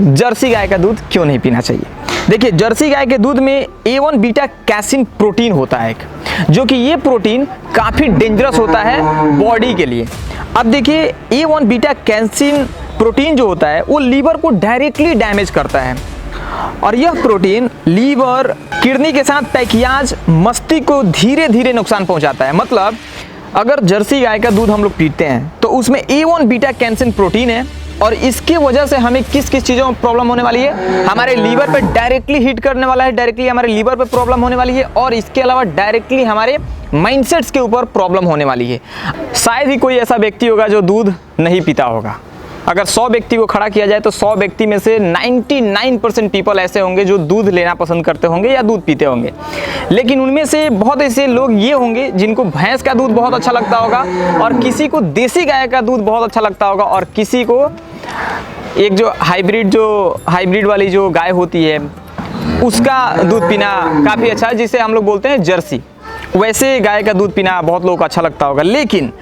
Jersey गाय का दूध क्यों नहीं पीना चाहिए। देखिए, जर्सी गाय के दूध में A1 बीटा कैसिन प्रोटीन होता है जो कि ये प्रोटीन काफ़ी डेंजरस होता है बॉडी के लिए। अब देखिए, A1 बीटा कैसिन प्रोटीन जो होता है वो लीवर को डायरेक्टली डैमेज करता है और यह प्रोटीन लीवर, किडनी के साथ पैंक्रियाज, मस्तिष्क को धीरे धीरे नुकसान पहुंचाता है। मतलब अगर जर्सी गाय का दूध हम लोग पीते हैं तो उसमें A1 बीटा कैसिन प्रोटीन है और इसकी वजह से हमें किस किस चीज़ों में प्रॉब्लम होने वाली है। हमारे लीवर पे डायरेक्टली हिट करने वाला है, डायरेक्टली हमारे लीवर पे प्रॉब्लम होने वाली है और इसके अलावा डायरेक्टली हमारे माइंडसेट्स के ऊपर प्रॉब्लम होने वाली है। शायद ही कोई ऐसा व्यक्ति होगा जो दूध नहीं पीता होगा। अगर 100 व्यक्ति को खड़ा किया जाए तो 100 व्यक्ति में से 99% पीपल ऐसे होंगे जो दूध लेना पसंद करते होंगे या दूध पीते होंगे। लेकिन उनमें से बहुत ऐसे लोग ये होंगे जिनको भैंस का दूध बहुत अच्छा लगता होगा और किसी को देसी गाय का दूध बहुत अच्छा लगता होगा और किसी को एक जो हाइब्रिड वाली जो गाय होती है उसका दूध पीना काफ़ी अच्छा है, जिसे हम लोग बोलते हैं जर्सी। वैसे गाय का दूध पीना बहुत लोगों को अच्छा लगता होगा। लेकिन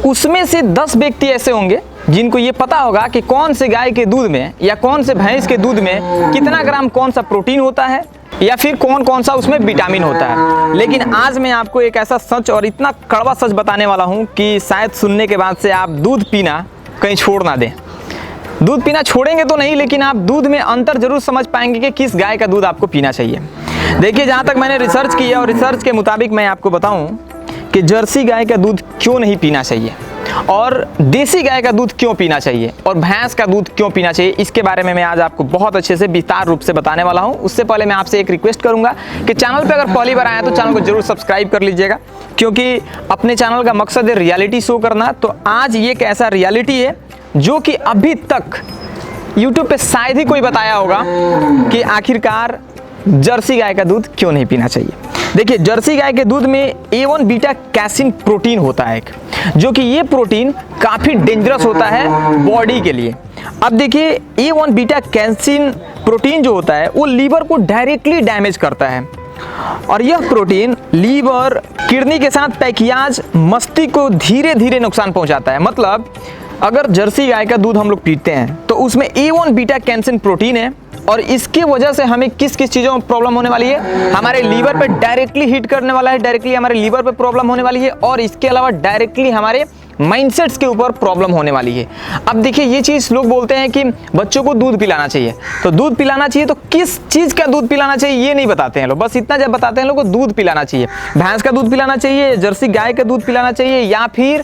उसमें से 10 व्यक्ति ऐसे होंगे जिनको ये पता होगा कि कौन से गाय के दूध में या कौन से भैंस के दूध में कितना ग्राम कौन सा प्रोटीन होता है या फिर कौन कौन सा उसमें विटामिन होता है। लेकिन आज मैं आपको एक ऐसा सच और इतना कड़वा सच बताने वाला हूँ कि शायद सुनने के बाद से आप दूध पीना कहीं छोड़ ना दें। दूध पीना छोड़ेंगे तो नहीं, लेकिन आप दूध में अंतर जरूर समझ पाएंगे कि किस गाय का दूध आपको पीना चाहिए। देखिए, जहाँ तक मैंने रिसर्च किया और रिसर्च के मुताबिक मैं आपको बताऊँ कि जर्सी गाय का दूध क्यों नहीं पीना चाहिए और देसी गाय का दूध क्यों पीना चाहिए और भैंस का दूध क्यों पीना चाहिए, इसके बारे में मैं आज आपको बहुत अच्छे से विस्तार रूप से बताने वाला हूं। उससे पहले मैं आपसे एक रिक्वेस्ट करूंगा कि चैनल पे अगर पहली बार आया तो चैनल को जरूर सब्सक्राइब कर लीजिएगा, क्योंकि अपने चैनल का मकसद है रियलिटी शो करना। तो आज ये एक ऐसा रियलिटी है जो कि अभी तक यूट्यूब पे शायद ही कोई बताया होगा कि आखिरकार जर्सी गाय का दूध क्यों नहीं पीना चाहिए। देखिए, जर्सी गाय के दूध में A1 बीटा कैसिन प्रोटीन होता है जो कि ये प्रोटीन काफ़ी डेंजरस होता है बॉडी के लिए। अब देखिए, A1 बीटा कैसिन प्रोटीन जो होता है वो लीवर को डायरेक्टली डैमेज करता है और यह प्रोटीन लीवर, किडनी के साथ पैंक्रियाज, मस्तिष्क को धीरे धीरे नुकसान पहुंचाता है। मतलब अगर जर्सी गाय का दूध हम लोग पीते हैं तो उसमें A1 बीटा कैसिन प्रोटीन है और इसकी वजह से हमें किस किस चीज़ों में प्रॉब्लम होने वाली है। हमारे लीवर पे डायरेक्टली हिट करने वाला है, डायरेक्टली हमारे लीवर पे प्रॉब्लम होने वाली है और इसके अलावा डायरेक्टली हमारे माइंडसेट्स के ऊपर प्रॉब्लम होने वाली है। अब देखिए, ये चीज़ लोग बोलते हैं कि बच्चों को दूध पिलाना चाहिए, तो दूध पिलाना चाहिए तो किस चीज़ का दूध पिलाना चाहिए ये नहीं बताते हैं लोग। बस इतना जब बताते हैं लोग को दूध पिलाना चाहिए, भैंस का दूध पिलाना चाहिए, जर्सी गाय का दूध पिलाना चाहिए या फिर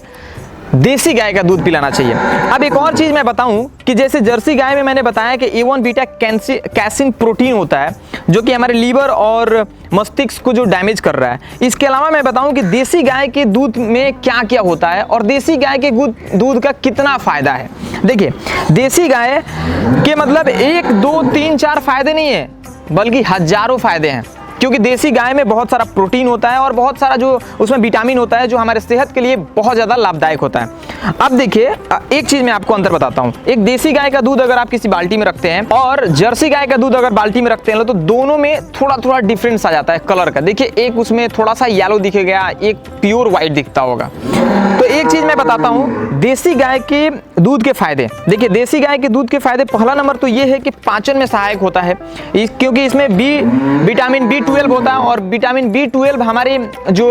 देसी गाय का दूध पिलाना चाहिए। अब एक और चीज़ मैं बताऊं कि जैसे जर्सी गाय में मैंने बताया कि A1 बीटा कैसिन प्रोटीन होता है जो कि हमारे लीवर और मस्तिष्क को जो डैमेज कर रहा है। इसके अलावा मैं बताऊं कि देसी गाय के दूध में क्या क्या होता है और देसी गाय के दूध का कितना फ़ायदा है। देखिए, देसी गाय के मतलब 1, 2, 3, 4 फायदे नहीं है बल्कि हजारों फायदे हैं, क्योंकि देसी गाय में बहुत सारा प्रोटीन होता है और बहुत सारा जो उसमें विटामिन होता है जो हमारे सेहत के लिए बहुत ज़्यादा लाभदायक होता है। अब देखिए, एक चीज़ मैं आपको अंतर बताता हूँ। एक देसी गाय का दूध अगर आप किसी बाल्टी में रखते हैं और जर्सी गाय का दूध अगर बाल्टी में रखते हैं तो दोनों में थोड़ा थोड़ा डिफरेंस आ जाता है कलर का। देखिए, एक उसमें थोड़ा सा येलो दिखेगा, एक प्योर वाइट दिखता होगा। तो एक चीज़ मैं बताता हूँ देसी गाय के दूध के फायदे। देखिए, देसी गाय के दूध के फायदे, पहला नंबर तो ये है कि पाचन में सहायक होता है, क्योंकि इसमें विटामिन B12 होता है और विटामिन B12 हमारी जो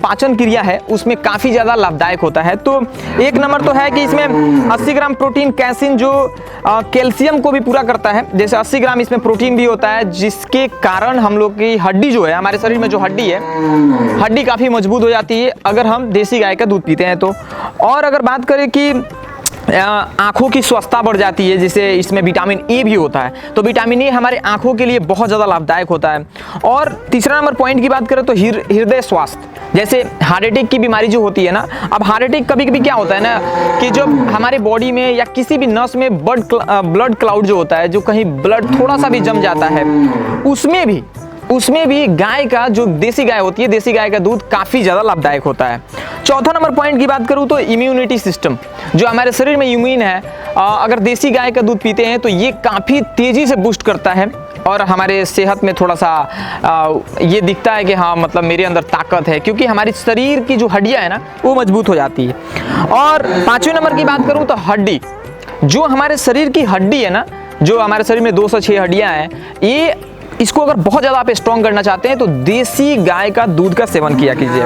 पाचन क्रिया है उसमें काफ़ी ज़्यादा लाभदायक होता है। तो एक नंबर तो है कि इसमें 80 ग्राम प्रोटीन कैसिन जो कैल्शियम को भी पूरा करता है। जैसे 80 ग्राम इसमें प्रोटीन भी होता है जिसके कारण हम लोग की हड्डी जो है, हमारे शरीर में जो हड्डी है, हड्डी काफ़ी मजबूत हो जाती है अगर हम देसी गाय का दूध पीते हैं तो। और अगर बात करें कि आँखों की स्वास्थ्यता बढ़ जाती है, जिसे इसमें विटामिन ए भी होता है, तो विटामिन ए हमारे आँखों के लिए बहुत ज़्यादा लाभदायक होता है। और तीसरा नंबर पॉइंट की बात करें तो हृदय स्वास्थ्य, जैसे हार्ट अटैक की बीमारी जो होती है ना। अब हार्ट अटैक कभी कभी क्या होता है ना कि जब हमारे बॉडी में या किसी भी नस में ब्लड क्लाउड जो होता है, जो कहीं ब्लड थोड़ा सा भी जम जाता है, उसमें भी गाय का जो देसी गाय होती है, देसी गाय का दूध काफ़ी ज़्यादा लाभदायक होता है। चौथा नंबर पॉइंट की बात करूँ तो इम्यूनिटी सिस्टम, जो हमारे शरीर में इम्यून है, अगर देसी गाय का दूध पीते हैं तो ये काफ़ी तेज़ी से बूस्ट करता है और हमारे सेहत में थोड़ा सा ये दिखता है कि हाँ, मतलब मेरे अंदर ताकत है, क्योंकि हमारी शरीर की जो हड्डियाँ है ना वो मजबूत हो जाती है। और पाँचवें नंबर की बात करूँ तो हड्डी, जो हमारे शरीर की हड्डी है ना, जो हमारे शरीर में 206 हड्डियां हैं, ये इसको अगर बहुत ज़्यादा आप स्ट्रॉन्ग करना चाहते हैं तो देसी गाय का दूध का सेवन किया कीजिए।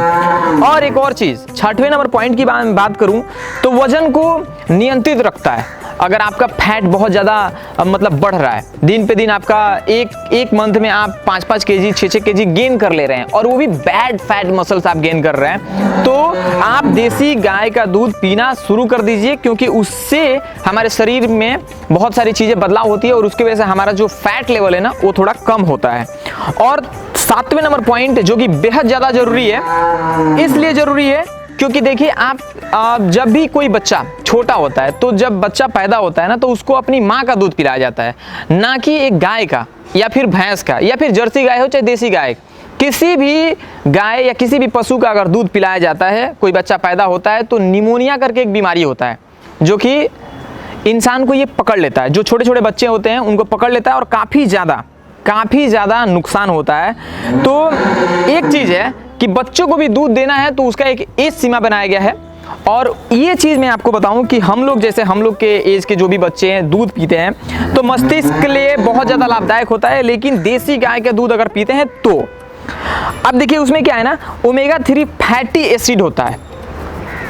और एक और चीज़, 6वें नंबर पॉइंट की बात करूं तो वजन को नियंत्रित रखता है। अगर आपका फैट बहुत ज़्यादा मतलब बढ़ रहा है, दिन पे दिन आपका एक मंथ में आप 5-5 केजी 6-6 केजी गेन कर ले रहे हैं, और वो भी बैड फैट मसल्स आप गेन कर रहे हैं, तो आप देसी गाय का दूध पीना शुरू कर दीजिए, क्योंकि उससे हमारे शरीर में बहुत सारी चीज़ें बदलाव होती है और उसकी वजह से हमारा जो फैट लेवल है ना वो थोड़ा कम होता है। और 7वें नंबर पॉइंट जो कि बेहद ज़्यादा जरूरी है, इसलिए ज़रूरी है क्योंकि देखिए आप जब भी कोई बच्चा छोटा होता है, तो जब बच्चा पैदा होता है ना, तो उसको अपनी माँ का दूध पिलाया जाता है, ना कि एक गाय का या फिर भैंस का या फिर जर्सी गाय हो चाहे देसी गाय। किसी भी गाय या किसी भी पशु का अगर दूध पिलाया जाता है, कोई बच्चा पैदा होता है, तो निमोनिया करके एक बीमारी होता है जो कि इंसान को ये पकड़ लेता है। जो छोटे छोटे बच्चे होते हैं उनको पकड़ लेता है और काफ़ी ज़्यादा नुकसान होता है। तो एक चीज़ है कि बच्चों को भी दूध देना है तो उसका एक एज सीमा बनाया गया है। और ये चीज़ मैं आपको बताऊं कि हम लोग के एज के जो भी बच्चे हैं दूध पीते हैं तो मस्तिष्क के लिए बहुत ज़्यादा लाभदायक होता है, लेकिन देसी गाय का दूध अगर पीते हैं तो अब देखिए उसमें क्या है ना, ओमेगा 3 फैटी एसिड होता है।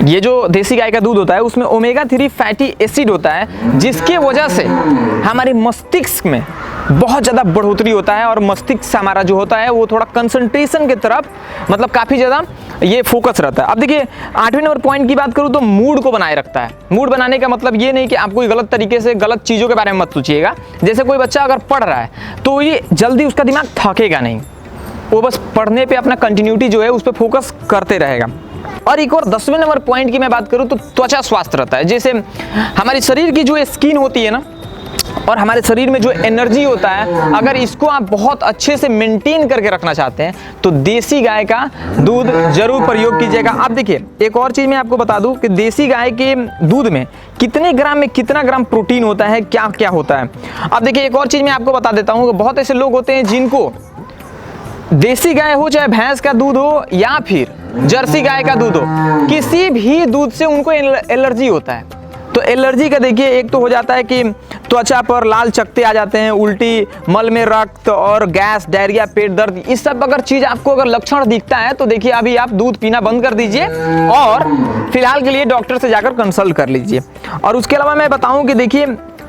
ये जो देसी गाय का दूध होता है उसमें ओमेगा 3 फैटी एसिड होता है, जिसके वजह से हमारे मस्तिष्क में बहुत ज़्यादा बढ़ोतरी होता है और मस्तिष्क हमारा जो होता है वो थोड़ा कंसंट्रेशन की तरफ मतलब काफ़ी ज़्यादा ये फोकस रहता है। अब देखिए 8वें नंबर पॉइंट की बात करूँ तो मूड को बनाए रखता है। मूड बनाने का मतलब ये नहीं कि आप कोई गलत तरीके से गलत चीज़ों के बारे में मत सोचिएगा। जैसे कोई बच्चा अगर पढ़ रहा है तो ये जल्दी उसका दिमाग थकेगा नहीं, वो बस पढ़ने पे अपना कंटिन्यूटी जो है उस पर फोकस करते रहेगा। और एक और 10वें नंबर पॉइंट की मैं बात करूं तो त्वचा स्वास्थ्य रहता है। जैसे हमारी शरीर की जो स्किन होती है ना और हमारे शरीर में जो एनर्जी होता है, अगर इसको आप बहुत अच्छे से मेंटेन करके रखना चाहते हैं तो देसी गाय का दूध जरूर प्रयोग कीजिएगा। आप देखिए एक और चीज़ मैं आपको बता दूं कि देसी गाय के दूध में कितने ग्राम में कितना ग्राम प्रोटीन होता है, क्या क्या होता है। अब देखिए एक और चीज़ मैं आपको बता देता हूँ कि बहुत ऐसे लोग होते हैं जिनको देसी गाय हो चाहे भैंस का दूध हो या फिर जर्सी गाय का दूध हो, किसी भी दूध से उनको एलर्जी होता है। तो एलर्जी का देखिए एक तो हो जाता है कि त्वचा पर लाल चकत्ते आ जाते हैं, उल्टी, मल में रक्त और गैस, डायरिया, पेट दर्द, इस सब अगर चीज़ आपको अगर लक्षण दिखता है तो देखिए अभी आप दूध पीना बंद कर दीजिए और फिलहाल के लिए डॉक्टर से जाकर कंसल्ट कर लीजिए। और उसके अलावा मैं बताऊं कि देखिए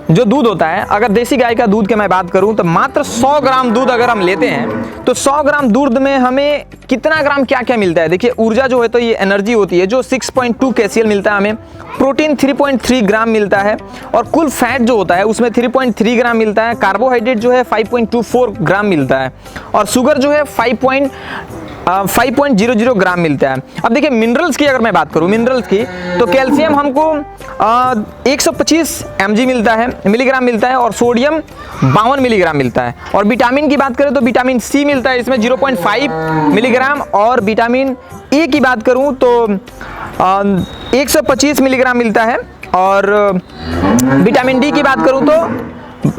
जो दूध होता है, अगर देसी गाय का दूध की मैं बात करूं तो मात्र 100 ग्राम दूध अगर हम लेते हैं तो 100 ग्राम दूध में हमें कितना ग्राम क्या क्या मिलता है। देखिए ऊर्जा जो है तो ये एनर्जी होती है जो 6.2 KCl मिलता है हमें, प्रोटीन 3.3 ग्राम मिलता है और कुल फैट जो होता है उसमें 3.3 ग्राम मिलता है, कार्बोहाइड्रेट जो है 5.24 ग्राम मिलता है और शुगर जो है 5.00 ग्राम मिलता है। अब देखिए मिनरल्स की अगर मैं बात करूं मिनरल्स की तो कैल्शियम हमको 125 मिलीग्राम मिलता है और सोडियम 52 मिलीग्राम मिलता है। और विटामिन की बात करें तो विटामिन सी मिलता है इसमें 0.5 मिलीग्राम और विटामिन ए की बात करूं तो 125 मिलीग्राम मिलता है और विटामिन डी की बात करूं तो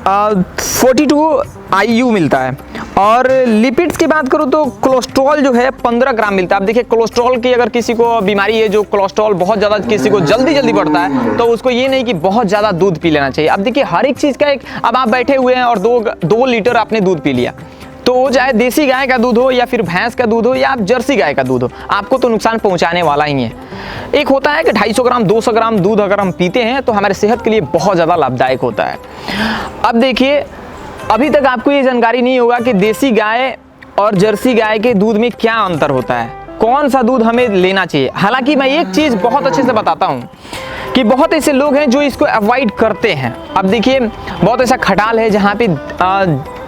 42 IU मिलता है। और लिपिड्स की बात करूँ तो कोलेस्ट्रॉल जो है 15 ग्राम मिलता है। अब देखिए कोलेस्ट्रॉल की अगर किसी को बीमारी है जो कोलेस्ट्रॉल बहुत ज़्यादा किसी को जल्दी बढ़ता है तो उसको ये नहीं कि बहुत ज़्यादा दूध पी लेना चाहिए। अब देखिए हर एक चीज़ का एक, अब आप बैठे हुए हैं और 2 लीटर आपने दूध पी लिया तो चाहे देसी गाय का दूध हो या फिर भैंस का दूध हो या आप जर्सी गाय का दूध हो, आपको तो नुकसान पहुंचाने वाला ही है। एक होता है कि 250 ग्राम 200 ग्राम दूध अगर हम पीते हैं तो हमारे सेहत के लिए बहुत ज़्यादा लाभदायक होता है। अब देखिए अभी तक आपको ये जानकारी नहीं होगा कि देसी गाय और जर्सी गाय के दूध में क्या अंतर होता है, कौन सा दूध हमें लेना चाहिए। हालांकि मैं एक चीज़ बहुत अच्छे से बताता हूँ कि बहुत ऐसे लोग हैं जो इसको अवॉइड करते हैं। अब देखिए बहुत ऐसा खटाल है जहाँ पे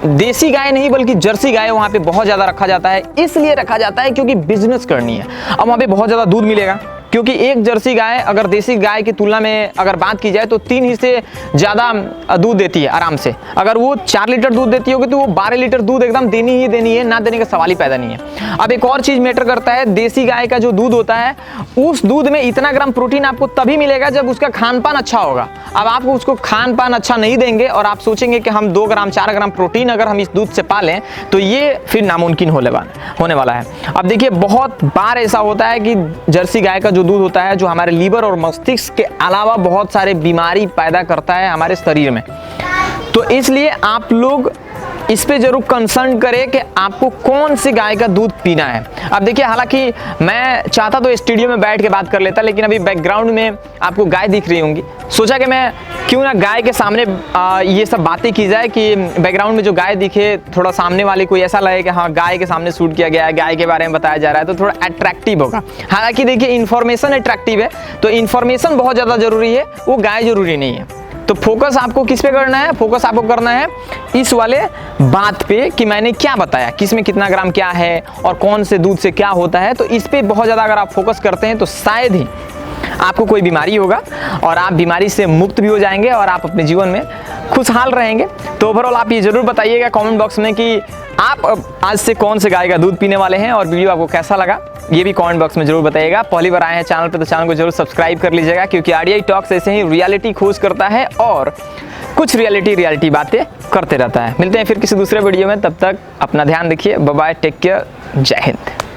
देसी गाय नहीं बल्कि जर्सी गाय वहाँ पे बहुत ज़्यादा रखा जाता है। इसलिए रखा जाता है क्योंकि बिजनेस करनी है। अब वहाँ पे बहुत ज़्यादा दूध मिलेगा क्योंकि एक जर्सी गाय अगर देसी गाय की तुलना में अगर बात की जाए तो 3 ही से ज़्यादा दूध देती है आराम से। अगर वो 4 लीटर दूध देती होगी तो वो 12 लीटर दूध एकदम देनी ही देनी है, ना देने का सवाल ही पैदा नहीं है। अब एक और चीज़ मैटर करता है, देसी गाय का जो दूध होता है उस दूध में इतना ग्राम प्रोटीन आपको तभी मिलेगा जब उसका खान पान अच्छा होगा। अब आप उसको खान पान अच्छा नहीं देंगे और आप सोचेंगे कि हम 2 ग्राम 4 ग्राम प्रोटीन अगर हम इस दूध से पालें तो ये फिर नामुमकिन होने वाला है। अब देखिए बहुत बार ऐसा होता है कि जर्सी गाय का दूध होता है जो हमारे लीवर और मस्तिष्क के अलावा बहुत सारे बीमारी पैदा करता है हमारे शरीर में। तो इसलिए आप लोग इस पे जरूर कंसर्न करें कि आपको कौन सी गाय का दूध पीना है। अब देखिए, हालांकि मैं चाहता तो स्टूडियो में बैठ के बात कर लेता, लेकिन अभी बैकग्राउंड में आपको गाय दिख रही होंगी, सोचा कि मैं क्यों ना गाय के सामने ये सब बातें की जाए कि बैकग्राउंड में जो गाय दिखे थोड़ा सामने वाले को ऐसा लगे कि हाँ गाय के सामने शूट किया गया है, गाय के बारे में बताया जा रहा है, तो थोड़ा अट्रैक्टिव होगा। हालांकि देखिए, इन्फॉर्मेशन अट्रैक्टिव है, तो इन्फॉर्मेशन बहुत ज़्यादा जरूरी है, वो गाय जरूरी नहीं है। तो फोकस आपको किस पे करना है? फोकस आपको करना है इस वाले बात पे कि मैंने क्या बताया, किस में कितना ग्राम क्या है और कौन से दूध से क्या होता है। तो इस पे बहुत ज़्यादा अगर आप फोकस करते हैं तो शायद ही आपको कोई बीमारी होगा और आप बीमारी से मुक्त भी हो जाएंगे और आप अपने जीवन में खुशहाल रहेंगे। तो ओवरऑल आप ये जरूर बताइएगा कमेंट बॉक्स में कि आप आज से कौन से गाय का दूध पीने वाले हैं और वीडियो आपको कैसा लगा, ये भी कमेंट बॉक्स में जरूर बताइएगा। पहली बार आए हैं चैनल पे तो चैनल को जरूर सब्सक्राइब कर लीजिएगा, क्योंकि आरडीआई टॉक्स ऐसे ही रियलिटी खोज करता है और कुछ रियलिटी बातें करते रहता है। मिलते हैं फिर किसी दूसरे वीडियो में, तब तक अपना ध्यान रखिए। बाय बाय, टेक केयर, जय हिंद।